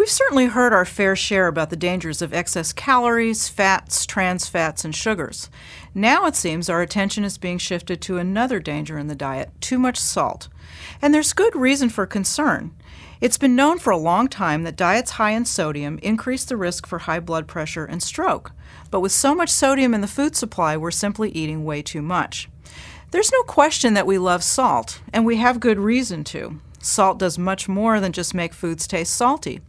We've certainly heard our fair share about the dangers of excess calories, fats, trans fats, and sugars. Now it seems our attention is being shifted to another danger in the diet, too much salt. And there's good reason for concern. It's been known for a long time that diets high in sodium increase the risk for high blood pressure and stroke. But with so much sodium in the food supply, we're simply eating way too much. There's no question that we love salt, and we have good reason to. Salt does much more than just make foods taste salty.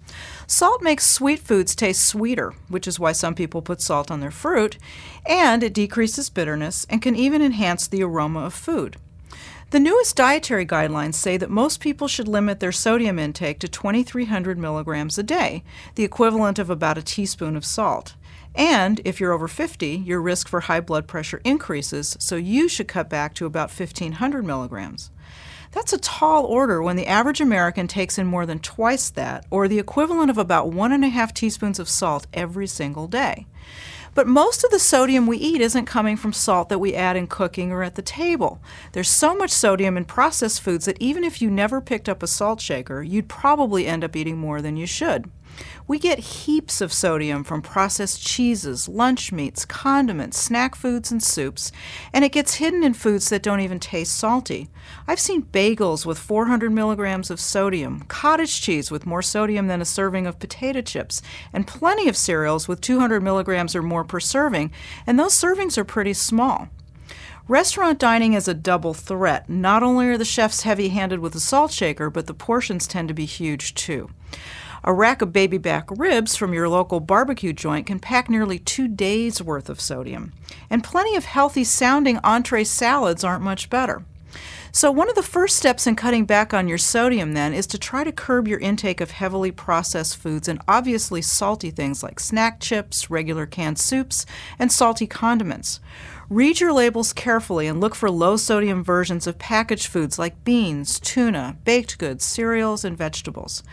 Salt makes sweet foods taste sweeter, which is why some people put salt on their fruit, and it decreases bitterness and can even enhance the aroma of food. The newest dietary guidelines say that most people should limit their sodium intake to 2,300 milligrams a day, the equivalent of about a teaspoon of salt. And if you're over 50, your risk for high blood pressure increases, so you should cut back to about 1,500 milligrams. That's a tall order when the average American takes in more than twice that, or the equivalent of about 1.5 teaspoons of salt every single day. But most of the sodium we eat isn't coming from salt that we add in cooking or at the table. There's so much sodium in processed foods that even if you never picked up a salt shaker, you'd probably end up eating more than you should. We get heaps of sodium from processed cheeses, lunch meats, condiments, snack foods, and soups, and it gets hidden in foods that don't even taste salty. I've seen bagels with 400 milligrams of sodium, cottage cheese with more sodium than a serving of potato chips, and plenty of cereals with 200 milligrams or more per serving, and those servings are pretty small. Restaurant dining is a double threat. Not only are the chefs heavy-handed with a salt shaker, but the portions tend to be huge too. A rack of baby back ribs from your local barbecue joint can pack nearly 2 days' worth of sodium. And plenty of healthy-sounding entree salads aren't much better. So one of the first steps in cutting back on your sodium then is to try to curb your intake of heavily processed foods and obviously salty things like snack chips, regular canned soups, and salty condiments. Read your labels carefully and look for low-sodium versions of packaged foods like beans, tuna, baked goods, cereals, and vegetables.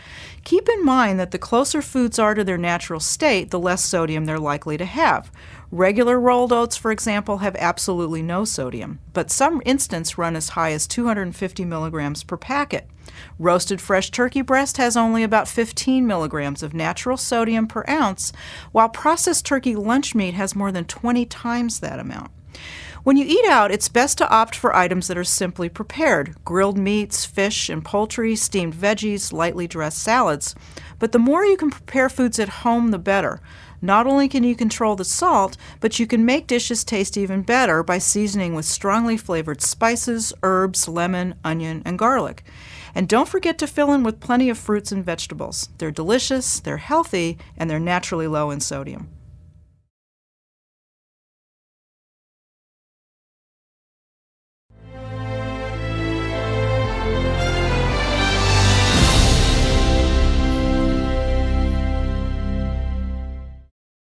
Keep in mind that the closer foods are to their natural state, the less sodium they're likely to have. Regular rolled oats, for example, have absolutely no sodium, but some instances run as high as 250 milligrams per packet. Roasted fresh turkey breast has only about 15 milligrams of natural sodium per ounce, while processed turkey lunch meat has more than 20 times that amount. When you eat out, it's best to opt for items that are simply prepared: grilled meats, fish and poultry, steamed veggies, lightly dressed salads. But the more you can prepare foods at home, the better. Not only can you control the salt, but you can make dishes taste even better by seasoning with strongly flavored spices, herbs, lemon, onion, and garlic. And don't forget to fill in with plenty of fruits and vegetables. They're delicious, they're healthy, and they're naturally low in sodium.